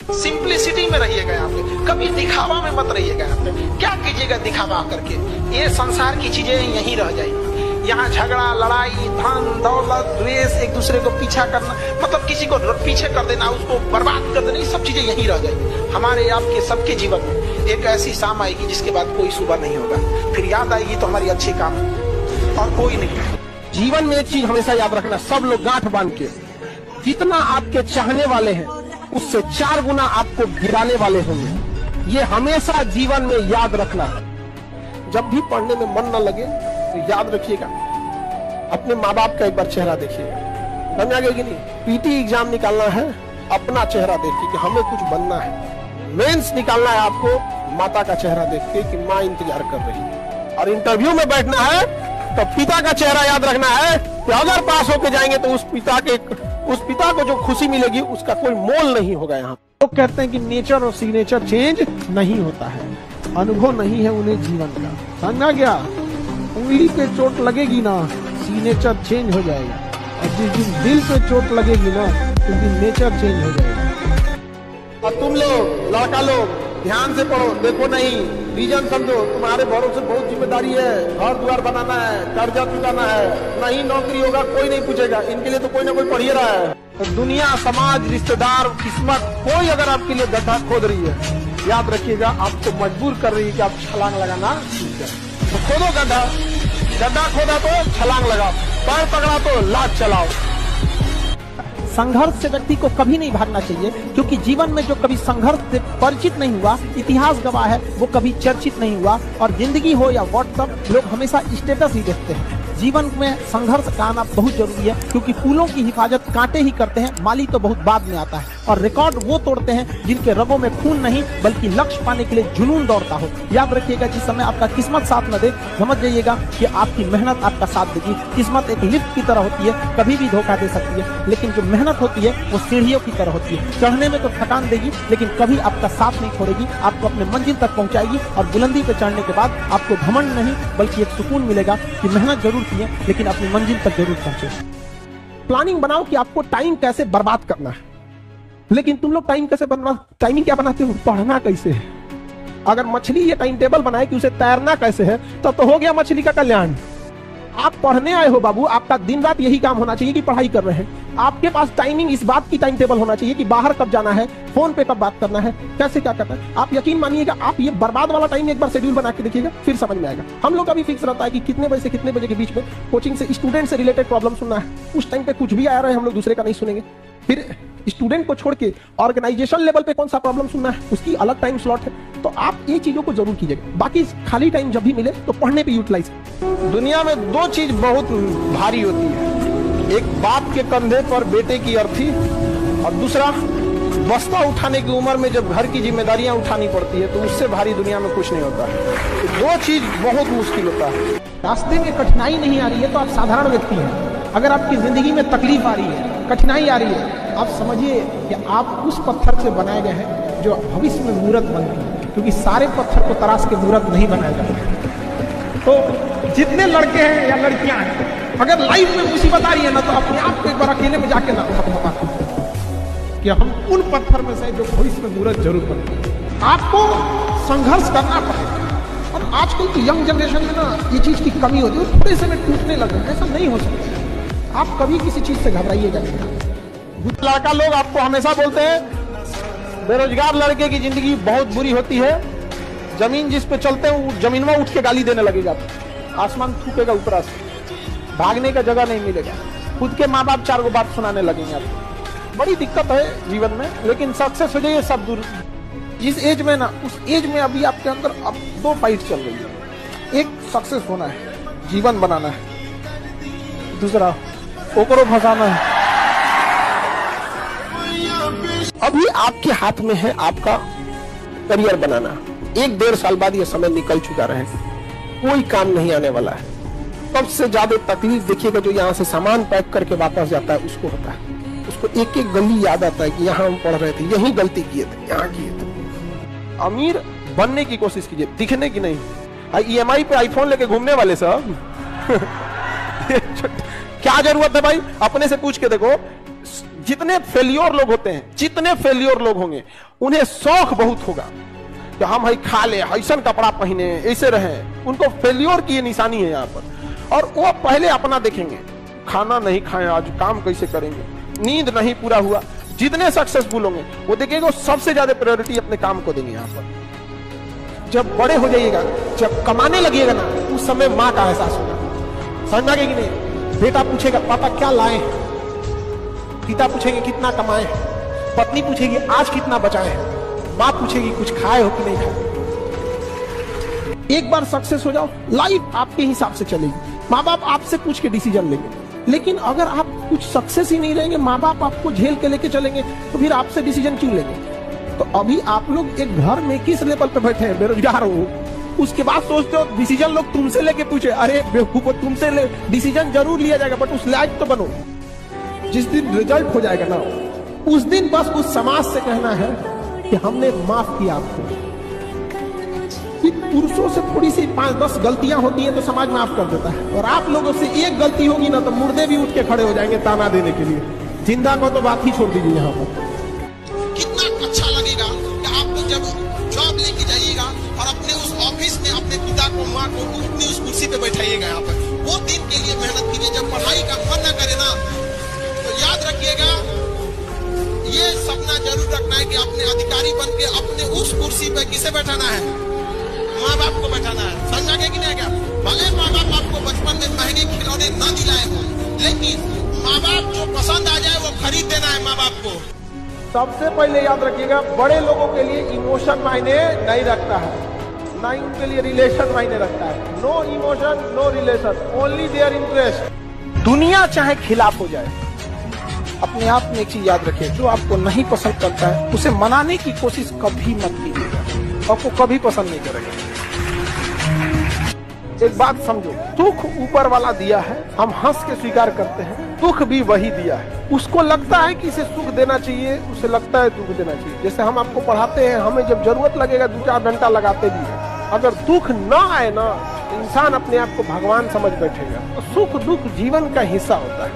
Simplicity में रहिएगा यहाँ पे, कभी दिखावा में मत रहिएगा यहाँ पे। क्या कीजिएगा दिखावा करके? ये संसार की चीजें यहीं रह जाएंगी। यहाँ झगड़ा, लड़ाई, धन दौलत, द्वेष, एक दूसरे को पीछा करना, मतलब किसी को पीछे कर देना, उसको बर्बाद कर देना, ये सब चीजें यहीं रह जाएंगी। हमारे आपके सबके जीवन में एक ऐसी शाम आएगी जिसके बाद कोई सुबह नहीं होगा, फिर याद आएगी तो हमारी अच्छी काम और कोई नहीं। जीवन में एक चीज हमेशा याद रखना, सब लोग गांठ बांध के, जितना आपके चाहने वाले हैं उससे 4 गुना आपको गिराने वाले होंगे। ये हमेशा जीवन में याद रखना। जब भी पढ़ने में मन न लगे तो याद रखिएगा, अपने माँ बाप का एक बार चेहरा देखिएगा, समझ आ गया कि नहीं? पीटी एग्जाम निकालना है, अपना चेहरा देखिए कि हमें कुछ बनना है। मेंस निकालना है आपको, माता का चेहरा देख के कि माँ इंतजार कर रही है। और इंटरव्यू में बैठना है तो पिता का चेहरा याद रखना है कि अगर पास होके जाएंगे तो उस पिता को जो खुशी मिलेगी उसका कोई मोल नहीं होगा। यहाँ लोग कहते हैं कि नेचर और सिग्नेचर चेंज नहीं होता है, अनुभव नहीं है उन्हें जीवन का, समझा गया? उंगली पे चोट लगेगी ना, सिग्नेचर चेंज हो जाएगा, और जिस दिन दिल पे चोट लगेगी ना, उस दिन नेचर चेंज हो जाएगा। और तुम लोग लड़का लोग ध्यान से पढ़ो, देखो नहीं रीजन समझो, तुम्हारे भरोसे बहुत जिम्मेदारी है, घर द्वार बनाना है, कर्जा चुकाना है, नहीं नौकरी होगा कोई नहीं पूछेगा, इनके लिए तो कोई ना कोई पढ़ ही रहा है। तो दुनिया, समाज, रिश्तेदार, किस्मत, कोई अगर आपके लिए गड्ढा खोद रही है, याद रखिएगा आपको मजबूर कर रही है कि आप छलांग लगाना सीख जाए। तो खोदो गड्ढा, गड्ढा खोदा तो छलांग लगाओ, पैर पकड़ा तो लात चलाओ। संघर्ष से व्यक्ति को कभी नहीं भागना चाहिए, क्योंकि जीवन में जो कभी संघर्ष से परिचित नहीं हुआ, इतिहास गवाह है, वो कभी चर्चित नहीं हुआ। और जिंदगी हो या व्हाट्सएप, लोग हमेशा स्टेटस ही देखते हैं। जीवन में संघर्ष का आना बहुत जरूरी है, क्योंकि फूलों की हिफाजत कांटे ही करते हैं, माली तो बहुत बाद में आता है। और रिकॉर्ड वो तोड़ते हैं जिनके रगों में खून नहीं बल्कि लक्ष्य पाने के लिए जुनून दौड़ता हो। याद रखिएगा, जिस समय आपका किस्मत साथ न दे, समझ जाइएगा कि आपकी मेहनत आपका साथ देगी। किस्मत एक लिफ्ट की तरह होती है, कभी भी धोखा दे सकती है, लेकिन जो मेहनत होती है वो सीढ़ियों की तरह होती है। चढ़ने में तो थकान देगी, लेकिन कभी आपका साथ नहीं छोड़ेगी, आपको अपने मंजिल तक पहुंचाएगी। और बुलंदी पे चढ़ने के बाद आपको घमंड नहीं बल्कि एक सुकून मिलेगा कि मेहनत जरूर की है, लेकिन अपनी मंजिल तक जरूर पहुंचे। प्लानिंग बनाओ कि आपको टाइम कैसे बर्बाद करना है, लेकिन तुम लोग टाइमिंग क्या बनाते हो? पढ़ना कैसे है। अगर मछली ये टाइम टेबल बनाए कि उसे तैरना कैसे है, तब तो हो गया मछली का कल्याण। आप पढ़ने आए हो बाबू, आपका दिन रात यही काम होना चाहिए कि पढ़ाई कर रहे हैं। आपके पास टाइमिंग, इस बात की टाइम टेबल होना चाहिए कि बाहर कब जाना है, फोन पे कब बात करना है, कैसे क्या करना है। आप यकीन मानिएगा, आप ये बर्बाद वाला टाइम एक बार शेड्यूल बना के देखिएगा, फिर समझ में आएगा। हम लोग का भी फिक्स रहता है कि कितने बजे से कितने बजे के बीच में कोचिंग से स्टूडेंट से रिलेटेड प्रॉब्लम सुनना है। उस टाइम पे कुछ भी आ रहा है, हम लोग दूसरे का नहीं सुनेंगे। फिर स्टूडेंट को छोड़ के ऑर्गेनाइजेशन लेवल पे कौन सा प्रॉब्लम सुनना है, उसकी अलग टाइम स्लॉट है। तो आप ये चीजों को जरूर कीजिएगा। बाकी खाली टाइम जब भी मिले तो पढ़ने पे यूटिलाइज। दुनिया में 2 चीज बहुत भारी होती है, एक बाप के कंधे पर बेटे की अर्थी, और दूसरा बस्ता उठाने की उम्र में जब घर की जिम्मेदारियां उठानी पड़ती है, तो उससे भारी दुनिया में कुछ नहीं होता है। तो 2 चीज बहुत मुश्किल होता है। रास्ते में कठिनाई नहीं आ रही है तो आप साधारण व्यक्ति हैं। अगर आपकी जिंदगी में तकलीफ आ रही है, कठिनाई आ रही है, आप समझिए कि आप उस पत्थर से बनाए गए हैं जो भविष्य में मूर्त बनती है, क्योंकि सारे पत्थर को तराश के मूर्त नहीं बनाया जाता। तो जितने लड़के हैं या लड़कियां हैं, अगर लाइफ में मुसीबत आ रही है ना, तो अपने आप को एक बार अकेले में जाके ना कि हम उन पत्थर में से जो भविष्य में मूर्त जरूर बनती है। आपको संघर्ष करना पड़ेगा। और आजकल की यंग जनरेशन में ना ये चीज की कमी होती है, थोड़े से में टूटने लगे। ऐसा नहीं हो सकता। आप कभी किसी चीज से घबराइएगा नहीं। लड़का लोग आपको हमेशा बोलते हैं बेरोजगार लड़के की जिंदगी बहुत बुरी होती है, जमीन जिस पे चलते हैं वो जमीन में उठ के गाली देने लगेगा, आसमान थूकेगा ऊपर से, भागने का जगह नहीं मिलेगा, खुद के माँ बाप 4 बात सुनाने लगेंगे आपको। बड़ी दिक्कत है जीवन में, लेकिन सक्सेस हो जाइए सब दूर। जिस एज में ना, उस एज में अभी आपके अंदर अब 2 फाइट चल रही है। एक सक्सेस होना है, जीवन बनाना है, दूसरा ओकरो फंसाना है। अभी आपके हाथ में है आपका करियर बनाना। 1-1.5 साल बाद यह समय निकल चुका रहेगा, कोई काम नहीं आने वाला है। सबसे ज्यादा तकलीफ देखिएगा जो यहाँ से सामान पैक करके वापस जाता है, उसको होता है। उसको एक एक गली याद आता है कि यहाँ हम पढ़ रहे थे, यही गलती किए थे, यहाँ किए थे। अमीर बनने की कोशिश कीजिए, दिखने की नहीं। EMI पे आईफोन लेके घूमने वाले सब क्या जरूरत है भाई? अपने से पूछ के देखो, जितने फेलियर लोग होते हैं, जितने फेलियर लोग होंगे, उन्हें शौक बहुत होगा कि हम खा ले, ऐसा कपड़ा पहने, ऐसे रहे। उनको फेल्योर की ये निशानी है यहाँ पर। और वो पहले अपना देखेंगे, खाना नहीं खाए आज, काम कैसे करेंगे, नींद नहीं पूरा हुआ। जितने सक्सेसफुल होंगे वो देखेंगे, वो सबसे ज्यादा प्रायोरिटी अपने काम को देंगे यहाँ पर। जब बड़े हो जाइएगा, जब कमाने लगिएगा ना, उस समय माँ का एहसास होगा। समझ में आ गया कि नहीं? बेटा पूछेगा पापा क्या लाए, पिता पूछेंगे कितना कमाए, पत्नी पूछेगी आज कितना बचाए, माँ पूछेगी कुछ खाए हो कि नहीं खाए। एक बार सक्सेस हो जाओ, लाइफ आपके हिसाब से चलेगी। माँ बाप आपसे पूछ के डिसीजन लेंगे। लेकिन अगर आप कुछ सक्सेस ही नहीं रहेंगे, माँ बाप आपको झेल के लेके चलेंगे, तो फिर आपसे डिसीजन क्यों लेंगे? तो अभी आप लोग एक घर में किस लेवल पे बैठे हैं, बेरोजगार हो, उसके बाद सोचते हो डिसीजन लोग तुमसे लेके पूछे। अरे बेवकूफो, तुमसे डिसीजन जरूर लिया जाएगा, बट उस लायक तो बनो। जिस दिन रिजल्ट हो जाएगा ना, उस दिन बस उस समाज से कहना है कि हमने माफ किया आपको। पुरुषों से थोड़ी सी 5-10 गलतियां होती हैं तो समाज माफ कर देता है, और आप लोगों से एक गलती होगी ना तो मुर्दे भी उठ के खड़े हो जाएंगे ताना देने के लिए। जिंदा को तो बात ही छोड़ दीजिए। यहाँ पर कितना अच्छा लगेगा कि आप लोग जब जॉब लेके जाइएगा और अपने उस ऑफिस में अपने पिता को, माँ को अपनी उस कुर्सी पे बैठाइएगा। यहाँ पर वो दिन के लिए मेहनत कीजिए। जब पढ़ाई का मन न करे ना, तो याद रखिएगा, ये सपना जरूर रखना है कि अपने अधिकारी बन के अपने उस कुर्सी पे किसे बैठाना है, माँ बाप को बैठाना है। समझा गया कि नहीं? क्या भले माँ बाप आपको बचपन में महंगे खिलौने न दिलाए हो, लेकिन माँ बाप जो पसंद आ जाए वो खरीद देना है माँ बाप को। सबसे पहले याद रखिएगा, बड़े लोगों के लिए इमोशन मायने नहीं रखता है, ना ही उनके लिए रिलेशन मायने रखता है। No emotion, no relation, only their interest. दुनिया चाहे खिलाफ हो जाए, अपने आप में एक चीज याद रखिए, जो आपको नहीं पसंद करता है उसे मनाने की कोशिश कभी मत कीजिएगा, आपको कभी पसंद नहीं करेगा। एक बात समझो, दुख ऊपर वाला दिया है, हम हंस के स्वीकार करते हैं, दुख भी वही दिया है। उसको लगता है कि इसे सुख देना चाहिए, उसे लगता है दुख देना चाहिए। जैसे हम आपको पढ़ाते हैं, हमें जब जरूरत लगेगा 2-4 घंटा लगाते भी हैं। अगर दुख ना आए ना, इंसान अपने आप को भगवान समझ बैठेगा। तो सुख दुख जीवन का हिस्सा होता है,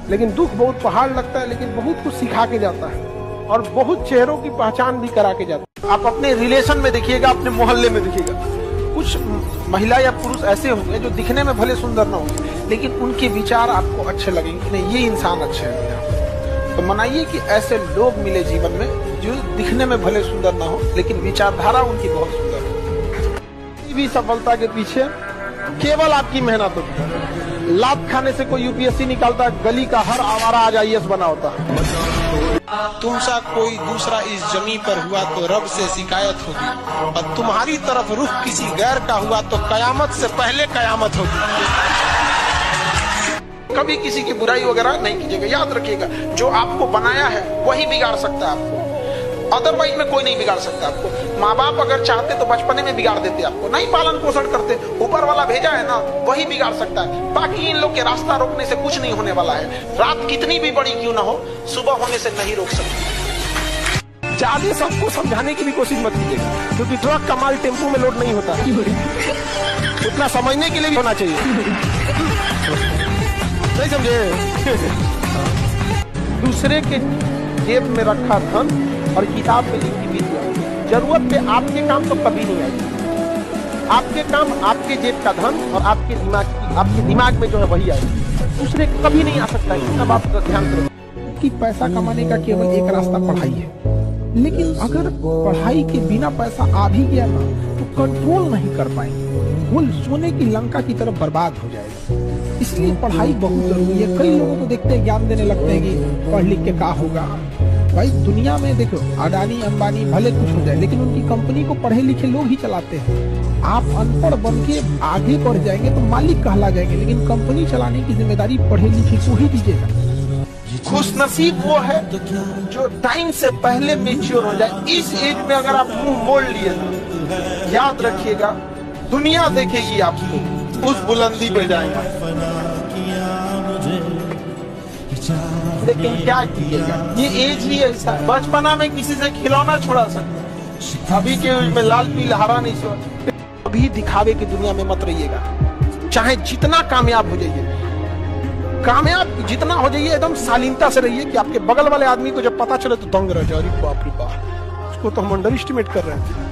लेकिन दुख बहुत पहाड़ लगता है, लेकिन बहुत कुछ सिखा के जाता है और बहुत चेहरों की पहचान भी करा के जाता है। आप अपने रिलेशन में देखिएगा, अपने मोहल्ले में देखिएगा, कुछ महिला या पुरुष ऐसे होंगे जो दिखने में भले सुंदर ना होंगे, लेकिन उनके विचार आपको अच्छे लगेंगे, नहीं ये इंसान अच्छे हैं। तो मनाइए कि ऐसे लोग मिले जीवन में जो दिखने में भले सुंदर ना हो, लेकिन विचारधारा उनकी बहुत सुंदर हो। किसी भी सफलता के पीछे केवल आपकी मेहनत होती है। लात खाने से कोई यूपीएससी निकालता, गली का हर आवारा आज आईएएस बना होता है। तुमसा कोई दूसरा इस जमी पर हुआ तो रब से शिकायत होगी, और तुम्हारी तरफ रुख किसी गैर का हुआ तो कयामत से पहले कयामत होगी। कभी किसी की बुराई वगैरह नहीं कीजिएगा। याद रखिएगा, जो आपको बनाया है वही बिगाड़ सकता है आपको, अदरवाइज में कोई नहीं बिगाड़ सकता आपको। माँ बाप अगर चाहते तो बचपने में बिगाड़ देते आपको, नहीं पालन पोषण करते, ऊपर वाला भेजा है ना, वही बिगाड़ सकता है। बाकी इन लोग के रास्ता रोकने से कुछ नहीं होने वाला है। रात कितनी भी बड़ी क्यों ना हो, सुबह होने से नहीं रोक सकती। ज्यादा सबको समझाने की भी कोशिश मत कीजिएगा, क्योंकि ट्रक का माल टेम्पो में लोड नहीं होता। उतना समझने के लिए भी होना चाहिए, नहीं समझे? दूसरे के जेब में रखा धन और किताब में लिखी विद्या, जरूरत पे आपके काम तो कभी नहीं आएगी। आपके काम आपके जेब का धन और आपके दिमाग में जो है वही आएगी, दूसरे कभी नहीं आ सकता है। अब आप ध्यान करो कि पैसा कमाने का केवल एक रास्ता पढ़ाई है, लेकिन अगर पढ़ाई के बिना पैसा आ भी गया ना तो कंट्रोल नहीं कर पाएंगे, वो सोने की लंका की तरफ बर्बाद हो जाएगा। इसलिए पढ़ाई बहुत जरूरी है। कई लोगों को देखते हैं, ज्ञान देने लगते हैं कि पढ़ लिख के क्या होगा। भाई दुनिया में देखो, अडानी अंबानी भले कुछ हो जाए, लेकिन उनकी कंपनी को पढ़े लिखे लोग ही चलाते हैं। आप अनपढ़ बन के आगे बढ़ जाएंगे तो मालिक कहला जाएंगे, लेकिन कंपनी चलाने की जिम्मेदारी पढ़े लिखे को ही दीजिएगा। खुशनसीब वो है जो टाइम से पहले मैच्योर हो जाए। इस एज में अगर आप मुंह मोड़ लिए, याद रखिएगा दुनिया देखेगी आपको, उस बुलंदी पे जाएगा। लेकिन क्या कीजिएगा, ये एज ही ऐसा। बचपना में किसी से खिलौना छुड़ा सकते, अभी के एज में लाल पीला हरा नहीं छुड़ा। अभी दिखावे की दुनिया में मत रहिएगा, चाहे जितना कामयाब हो जाइए, कामयाब जितना हो जाइए, एकदम शालीनता से रहिए कि आपके बगल वाले आदमी को जब पता चले तो दंग रह जाए, बाप रे बाप इसको तो हम अंडर एस्टिमेट कर रहे थे।